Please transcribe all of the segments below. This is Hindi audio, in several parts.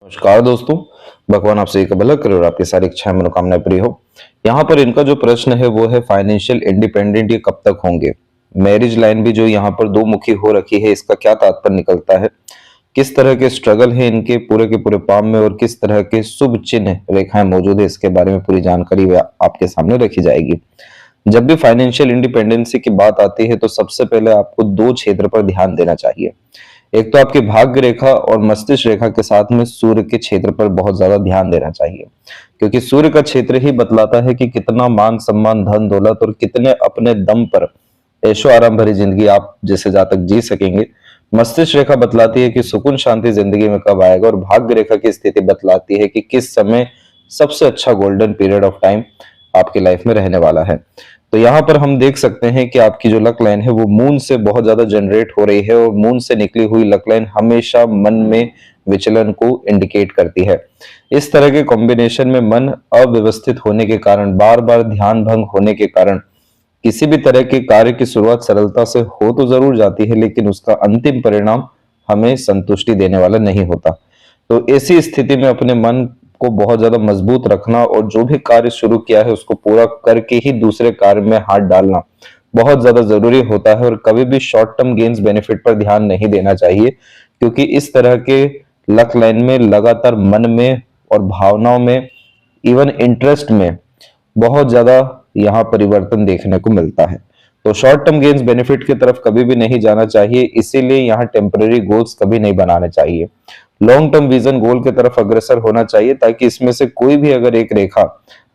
नमस्कार दोस्तों। भगवान आपसे एक भला करे और आपकी सारी इच्छाएं मनोकामनाएं पूरी हो। यहाँ पर इनका जो प्रश्न है वो है फाइनेंशियल इंडिपेंडेंट ये कब तक होंगे। मैरिज लाइन भी जो यहाँ पर दो मुखी हो रखी है, इसका क्या तात्पर्य निकलता है, किस तरह के स्ट्रगल है इनके पूरे के पूरे पाम में और किस तरह के शुभ चिन्ह रेखाएं मौजूद है, इसके बारे में पूरी जानकारी आपके सामने रखी जाएगी। जब भी फाइनेंशियल इंडिपेंडेंसी की बात आती है तो सबसे पहले आपको दो क्षेत्र पर ध्यान देना चाहिए। एक तो आपकी भाग्य रेखा और मस्तिष्क रेखा के साथ में सूर्य के क्षेत्र पर बहुत ज्यादा ध्यान देना चाहिए, क्योंकि सूर्य का क्षेत्र ही बतलाता है कि कितना मान सम्मान धन दौलत और कितने अपने दम पर ऐशो आराम भरी जिंदगी आप जैसे जातक जी सकेंगे। मस्तिष्क रेखा बतलाती है कि सुकून शांति जिंदगी में कब आएगा और भाग्य रेखा की स्थिति बतलाती है कि किस समय सबसे अच्छा गोल्डन पीरियड ऑफ टाइम आपकी लाइफ में रहने वाला है। तो यहाँ पर हम देख सकते हैं कि आपकी जो लक लाइन है वो मून से बहुत ज्यादा जनरेट हो रही है और मून से निकली हुई लक लाइन हमेशा मन में विचलन को इंडिकेट करती है। इस तरह के कॉम्बिनेशन में मन अव्यवस्थित होने के कारण, बार बार ध्यान भंग होने के कारण किसी भी तरह के कार्य की शुरुआत सरलता से हो तो जरूर जाती है, लेकिन उसका अंतिम परिणाम हमें संतुष्टि देने वाला नहीं होता। तो ऐसी स्थिति में अपने मन को बहुत ज्यादा मजबूत रखना और जो भी कार्य शुरू किया है उसको पूरा करके ही दूसरे कार्य में हाथ डालना बहुत ज्यादा जरूरी होता है। और कभी भी शॉर्ट टर्म गेन्स बेनिफिट पर ध्यान नहीं देना चाहिए, क्योंकि इस तरह के लक लाइन में लगातार मन में और भावनाओं में, इवन इंटरेस्ट में बहुत ज्यादा यहाँ परिवर्तन देखने को मिलता है। तो शॉर्ट टर्म गेन्स बेनिफिट की तरफ कभी भी नहीं जाना चाहिए, इसीलिए यहाँ टेम्पररी गोल्स कभी नहीं बनाने चाहिए। लॉन्ग टर्म विजन गोल की तरफ अग्रसर होना चाहिए, ताकि इसमें से कोई भी अगर एक रेखा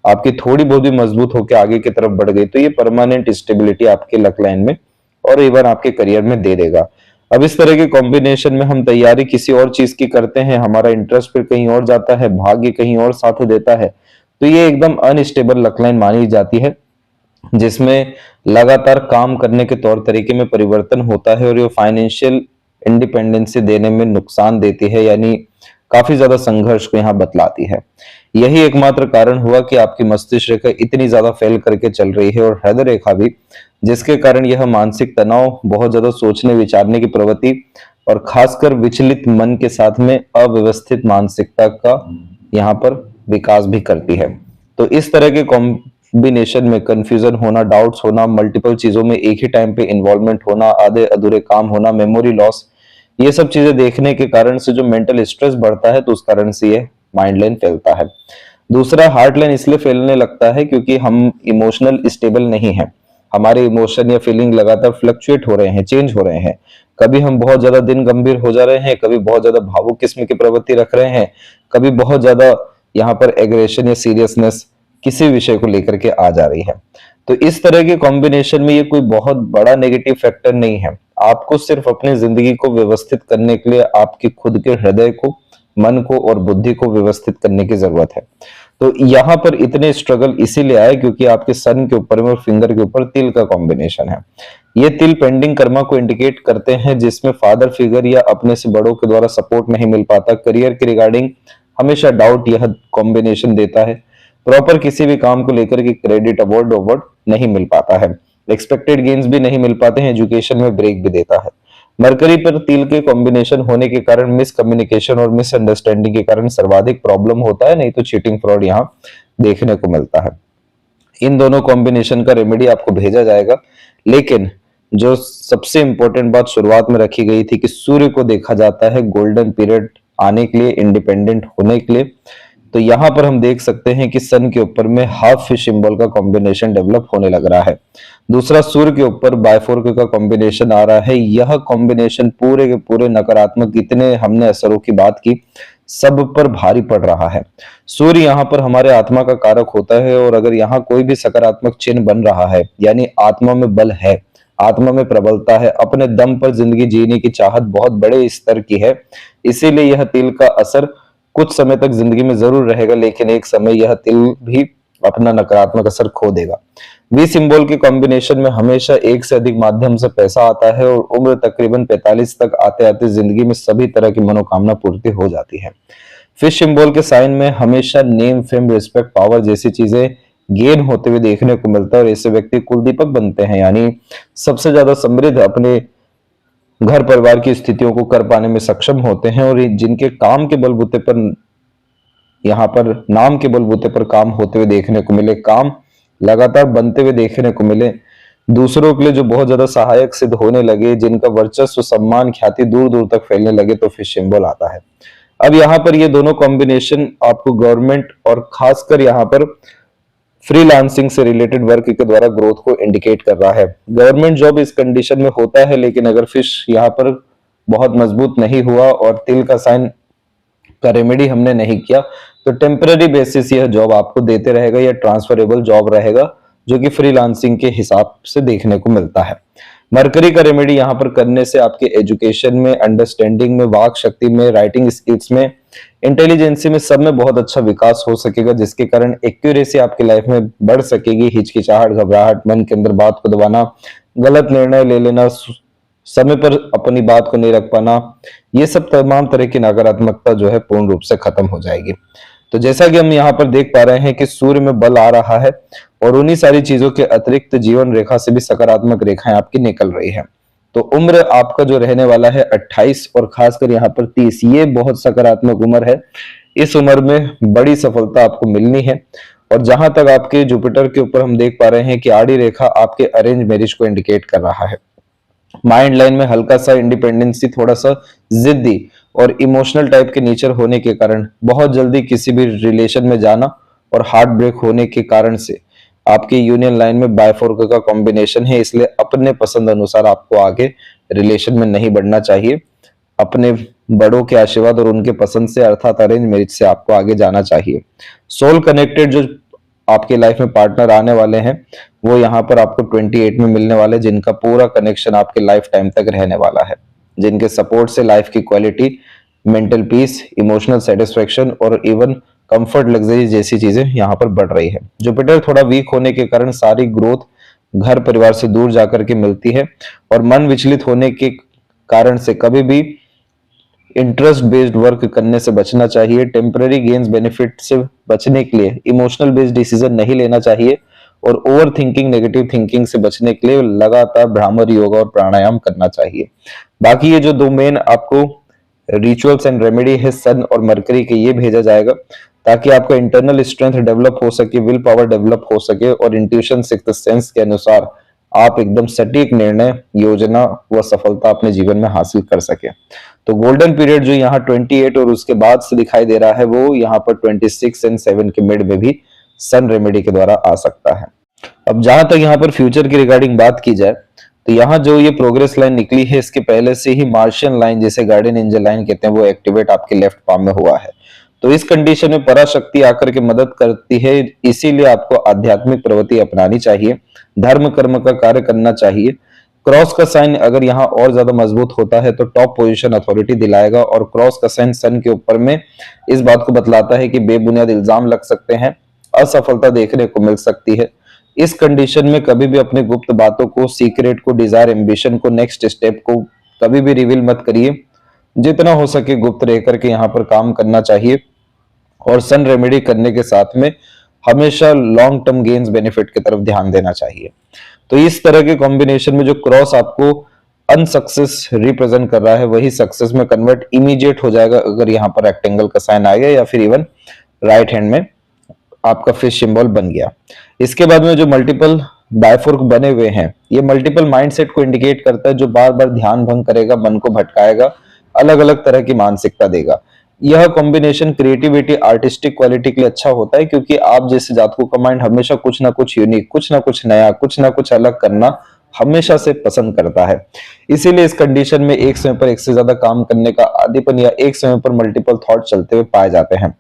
आपकी थोड़ी बहुत भी मजबूत होकर आगे की तरफ बढ़ गई तो ये परमानेंट स्टेबिलिटी आपके लक लाइन में और इवन आपके करियर में दे देगा। अब इस तरह के कॉम्बिनेशन में हम तैयारी किसी और चीज की करते हैं, हमारा इंटरेस्ट फिर कहीं और जाता है, भाग्य कहीं और साथ देता है, तो ये एकदम अनस्टेबल लक लाइन मानी जाती है, जिसमें लगातार काम करने के तौर तरीके में परिवर्तन होता है और ये फाइनेंशियल इंडिपेंडेंसी देने में नुकसान देती है, यानी काफी ज्यादा संघर्ष को यहाँ बतलाती है। यही एकमात्र कारण हुआ कि आपकी मस्तिष्क रेखा इतनी ज्यादा फेल करके चल रही है और हृदय रेखा भी, जिसके कारण यह मानसिक तनाव, बहुत ज्यादा सोचने विचारने की प्रवृत्ति और खासकर विचलित मन के साथ में अव्यवस्थित मानसिकता का यहाँ पर विकास भी करती है। तो इस तरह के कॉम्बिनेशन में कंफ्यूजन होना, डाउट्स होना, मल्टीपल चीजों में एक ही टाइम पे इन्वॉल्वमेंट होना, आधे अधूरे काम होना, मेमोरी लॉस, ये सब चीजें देखने के कारण से जो मेंटल स्ट्रेस बढ़ता है तो उस कारण से ये माइंड लाइन फैलता है। दूसरा, हार्ट लाइन इसलिए फैलने लगता है क्योंकि हम इमोशनल स्टेबल नहीं है, हमारे इमोशन या फीलिंग लगातार फ्लक्चुएट हो रहे हैं, चेंज हो रहे हैं। कभी हम बहुत ज्यादा दिन गंभीर हो जा रहे हैं, कभी बहुत ज्यादा भावुक किस्म की प्रवृत्ति रख रहे हैं, कभी बहुत ज्यादा यहाँ पर एग्रेशन या सीरियसनेस किसी विषय को लेकर के आ जा रही है। तो इस तरह के कॉम्बिनेशन में ये कोई बहुत बड़ा नेगेटिव फैक्टर नहीं है। आपको सिर्फ अपनी जिंदगी को व्यवस्थित करने के लिए आपके खुद के हृदय को, मन को और बुद्धि को व्यवस्थित करने की जरूरत है। तो यहाँ पर इतने स्ट्रगल इसीलिए आए क्योंकि आपके सन के ऊपर में और फिंगर के ऊपर तिल का कॉम्बिनेशन है। ये तिल पेंडिंग कर्मा को इंडिकेट करते हैं, जिसमें फादर फिगर या अपने से बड़ों के द्वारा सपोर्ट नहीं मिल पाता। करियर के रिगार्डिंग हमेशा डाउट यह कॉम्बिनेशन देता है। प्रॉपर किसी भी काम को लेकर के क्रेडिट अवार्ड नहीं मिल पाता है, एक्सपेक्टेड गेन्स भी नहीं मिल पाते हैं, एजुकेशन में ब्रेक भी देता है। मरकरी पर तिल के कॉम्बिनेशन होने के कारण मिसकम्युनिकेशन और मिसअंडरस्टैंडिंग के कारण सर्वाधिक प्रॉब्लम होता है, नहीं तो चीटिंग फ्रॉड यहाँ देखने को मिलता है। इन दोनों कॉम्बिनेशन का रेमेडी आपको भेजा जाएगा, लेकिन जो सबसे इंपॉर्टेंट बात शुरुआत में रखी गई थी कि सूर्य को देखा जाता है गोल्डन पीरियड आने के लिए, इंडिपेंडेंट होने के लिए। तो यहाँ पर हम देख सकते हैं कि सन के ऊपर में हाफ फिश सिंबल का कॉम्बिनेशन डेवलप होने लग रहा है। दूसरा, सूर्य के ऊपर बायफोर्क का कॉम्बिनेशन आ रहा है। यह कॉम्बिनेशन पूरे के पूरे नकारात्मक, इतने हमने असरों की बात की, सब पर भारी पड़ रहा है। सूर्य यहाँ पर हमारे आत्मा का कारक होता है और अगर यहाँ कोई भी सकारात्मक चिन्ह बन रहा है, यानी आत्मा में बल है, आत्मा में प्रबलता है, अपने दम पर जिंदगी जीने की चाहत बहुत बड़े स्तर की है, इसीलिए यह तिल का असर कुछ समय तक जिंदगी में जरूर रहेगा, लेकिन एक समय यह तिल भी अपना नकारात्मक असर खो देगा। वी सिंबल के कॉम्बिनेशन में हमेशा एक से अधिक माध्यम से पैसा आता है और उम्र तकरीबन 45 तक आते आते जिंदगी में सभी तरह की मनोकामना पूर्ति हो जाती है। फिश सिंबल के साइन में हमेशा नेम, फेम, रिस्पेक्ट, पावर जैसी चीजें गेन होते हुए देखने को मिलता है और ऐसे व्यक्ति कुलदीपक बनते हैं, यानी सबसे ज्यादा समृद्ध, अपने घर परिवार की स्थितियों को कर पाने में सक्षम होते हैं, और जिनके काम के बलबूते पर, यहाँ पर नाम के बलबूते पर काम होते हुए देखने को मिले, काम लगातार बनते हुए देखने को मिले, दूसरों के लिए जो बहुत ज्यादा सहायक सिद्ध होने लगे, जिनका वर्चस्व, सम्मान, ख्याति दूर दूर तक फैलने लगे, तो फिश सिंबल आता है। अब यहाँ पर ये दोनों कॉम्बिनेशन आपको गवर्नमेंट और खासकर यहाँ पर फ्रीलांसिंग से रिलेटेड वर्क के द्वारा ग्रोथ को इंडिकेट कर रहा है। गवर्नमेंट जॉब इस कंडीशन में होता है, लेकिन अगर फिश यहाँ पर बहुत मजबूत नहीं हुआ और तिल का साइन का रेमेडी हमने नहीं किया, तो टेम्पररी बेसिस यह जॉब आपको देते रहेगा, या ट्रांसफरेबल जॉब रहेगा, जो कि फ्रीलांसिंग के हिसाब से देखने को मिलता है। मरकरी का रेमेडी यहाँ पर करने से आपके एजुकेशन में, अंडरस्टैंडिंग में, वाक शक्ति में, राइटिंग स्किल्स में, इंटेलिजेंसी में, सब में बहुत अच्छा विकास हो सकेगा, जिसके कारण एक्यूरेसी आपकी लाइफ में बढ़ सकेगी। हिचकिचाहट, घबराहट, मन के अंदर बात को दबाना, गलत निर्णय ले लेना, समय पर अपनी बात को नहीं रख पाना, ये सब तमाम तरह की नकारात्मकता जो है पूर्ण रूप से खत्म हो जाएगी। तो जैसा कि हम यहाँ पर देख पा रहे हैं कि सूर्य में बल आ रहा है, और उन्हीं सारी चीजों के अतिरिक्त जीवन रेखा से भी सकारात्मक रेखाएं आपकी निकल रही है। तो उम्र आपका जो रहने वाला है 28 और खासकर यहाँ पर 30, ये बहुत सकारात्मक उम्र है। इस उम्र में बड़ी सफलता आपको मिलनी है। और जहां तक आपके जुपिटर के ऊपर हम देख पा रहे हैं कि आड़ी रेखा आपके अरेंज मैरिज को इंडिकेट कर रहा है। माइंड लाइन में हल्का सा इंडिपेंडेंसी, थोड़ा सा जिद्दी और इमोशनल टाइप के नेचर होने के कारण बहुत जल्दी किसी भी रिलेशन में जाना, और हार्ट ब्रेक होने के कारण से आपके यूनियन लाइन में बायफोर्क का कॉम्बिनेशन है, इसलिए अपने पसंद अनुसार आपको आगे रिलेशन में नहीं बढ़ना चाहिए। अपने बड़ों के आशीर्वाद और उनके पसंद से, अर्थात अरेंज मैरिज से आपको आगे जाना चाहिए। सोल कनेक्टेड जो आपके लाइफ में पार्टनर आने वाले हैं, वो यहाँ पर आपको 28 में मिलने वाले, जिनका पूरा कनेक्शन आपके लाइफ टाइम तक रहने वाला है, जिनके सपोर्ट से लाइफ की quality, mental peace, emotional satisfaction और इवन कंफर्ट, लग्जरी जैसी चीजें यहाँ पर बढ़ रही है। जुपिटर थोड़ा वीक होने के कारण सारी ग्रोथ घर परिवार से दूर जाकर के मिलती है, और मन विचलित होने के कारण से कभी भी इंटरेस्ट बेस्ड वर्क करने से बचना चाहिए। टेम्पररी गेन्स बेनिफिट से बचने के लिए इमोशनल बेस्ड डिसीजन नहीं लेना चाहिए, और ओवर थिंकिंग, नेगेटिव थिंकिंग से बचने के लिए लगातार भ्रामर योगा और प्राणायाम करना चाहिए। बाकी ये जो दो मेन आपको रिचुअल्स एंड रेमेडी है सन और मरकरी के, ये भेजा जाएगा ताकि आपका इंटरनल स्ट्रेंथ डेवलप हो सके, विल पावर डेवलप हो सके, और इंट्यूशन, सिक्स्थ सेंस के अनुसार आप एकदम सटीक निर्णय, योजना व सफलता अपने जीवन में हासिल कर सके। तो गोल्डन पीरियड जो यहाँ 28 और उसके बाद से दिखाई दे रहा है, वो यहाँ पर 26 एंड 7 के मिड में भी सन रेमेडी के द्वारा आ सकता है। अब जहां तक यहाँ पर फ्यूचर की रिगार्डिंग बात की जाए, तो यहाँ जो ये प्रोग्रेस लाइन निकली है, इसके पहले से ही मार्शियन लाइन, जिसे गार्डियन एंजल लाइन कहते हैं, वो एक्टिवेट आपके लेफ्ट पाम में हुआ है। तो इस कंडीशन में पराशक्ति आकर के मदद करती है, इसीलिए आपको आध्यात्मिक प्रवृत्ति अपनानी चाहिए, धर्म कर्म का कार्य करना चाहिए। क्रॉस का साइन अगर यहाँ और ज्यादा मजबूत होता है तो टॉप पोजीशन अथॉरिटी दिलाएगा, और क्रॉस का साइन सन के ऊपर में इस बात को बतलाता है कि बेबुनियाद इल्जाम लग सकते हैं, असफलता देखने को मिल सकती है। इस कंडीशन में कभी भी अपने गुप्त बातों को, सीक्रेट को, डिजायर, एम्बिशन को, नेक्स्ट स्टेप को कभी भी रिवील मत करिए। जितना हो सके गुप्त रह करके यहाँ पर काम करना चाहिए, और सन रेमेडी करने के साथ में हमेशा लॉन्ग टर्म गेन्स बेनिफिट की तरफ ध्यान देना चाहिए। तो इस तरह के कॉम्बिनेशन में जो क्रॉस आपको अनसक्सेस रिप्रेजेंट कर रहा है, वही सक्सेस में कन्वर्ट इमीडिएट हो जाएगा अगर यहाँ पर रेक्टेंगल का साइन आ गया, या फिर इवन राइट हैंड में आपका फिश सिंबल बन गया। इसके बाद में जो मल्टीपल बायफोर्क बने हुए हैं, ये मल्टीपल माइंडसेट को इंडिकेट करता है, जो बार बार ध्यान भंग करेगा, मन को भटकाएगा, अलग अलग तरह की मानसिकता देगा। यह कॉम्बिनेशन क्रिएटिविटी, आर्टिस्टिक क्वालिटी के लिए अच्छा होता है, क्योंकि आप जैसे जातकों का माइंड हमेशा कुछ ना कुछ यूनिक, कुछ ना कुछ नया, कुछ ना कुछ अलग करना हमेशा से पसंद करता है। इसीलिए इस कंडीशन में एक समय पर एक से ज्यादा काम करने का आदीपन, या एक समय पर मल्टीपल थॉट चलते हुए पाए जाते हैं।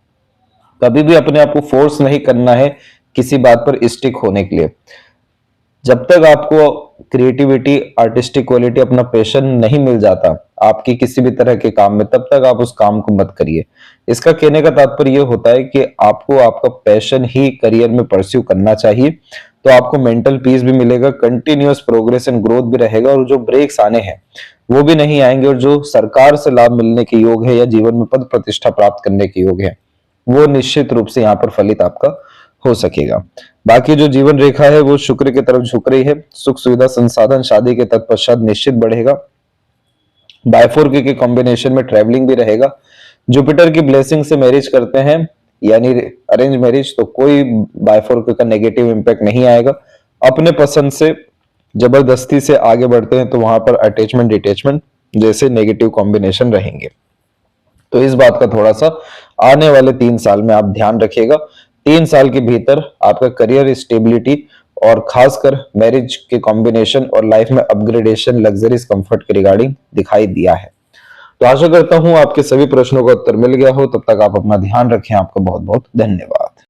कभी भी अपने आप को फोर्स नहीं करना है किसी बात पर स्टिक होने के लिए। जब तक आपको क्रिएटिविटी, आर्टिस्टिक क्वालिटी, अपना पैशन नहीं मिल जाता आपकी किसी भी तरह के काम में, तब तक आप उस काम को मत करिए। इसका कहने का तात्पर्य यह होता है कि आपको आपका पैशन ही करियर में परस्यू करना चाहिए, तो आपको मेंटल पीस भी मिलेगा, कंटिन्यूअस प्रोग्रेस एंड ग्रोथ भी रहेगा, और जो ब्रेक्स आने हैं वो भी नहीं आएंगे, और जो सरकार से लाभ मिलने के योग है, या जीवन में पद प्रतिष्ठा प्राप्त करने के योग है, वो निश्चित रूप से यहाँ पर फलित आपका हो सकेगा। बाकी जो जीवन रेखा है वो शुक्र की तरफ झुक रही है, सुख सुविधा संसाधन शादी के तत्पश्चात निश्चित बढ़ेगा। बायफोर के कॉम्बिनेशन में ट्रैवलिंग भी रहेगा। जुपिटर की ब्लेसिंग से मैरिज करते हैं यानी अरेंज मैरिज, तो कोई बायफोर का नेगेटिव इम्पैक्ट नहीं आएगा। अपने पसंद से जबरदस्ती से आगे बढ़ते हैं तो वहां पर अटैचमेंट डिटैचमेंट जैसे नेगेटिव कॉम्बिनेशन रहेंगे। तो इस बात का थोड़ा सा आने वाले 3 साल में आप ध्यान रखिएगा। 3 साल के भीतर आपका करियर स्टेबिलिटी और खासकर मैरिज के कॉम्बिनेशन और लाइफ में अपग्रेडेशन लग्जरीज कंफर्ट के रिगार्डिंग दिखाई दिया है। तो आशा करता हूं आपके सभी प्रश्नों का उत्तर मिल गया हो। तब तक आप अपना ध्यान रखें। आपका बहुत बहुत धन्यवाद।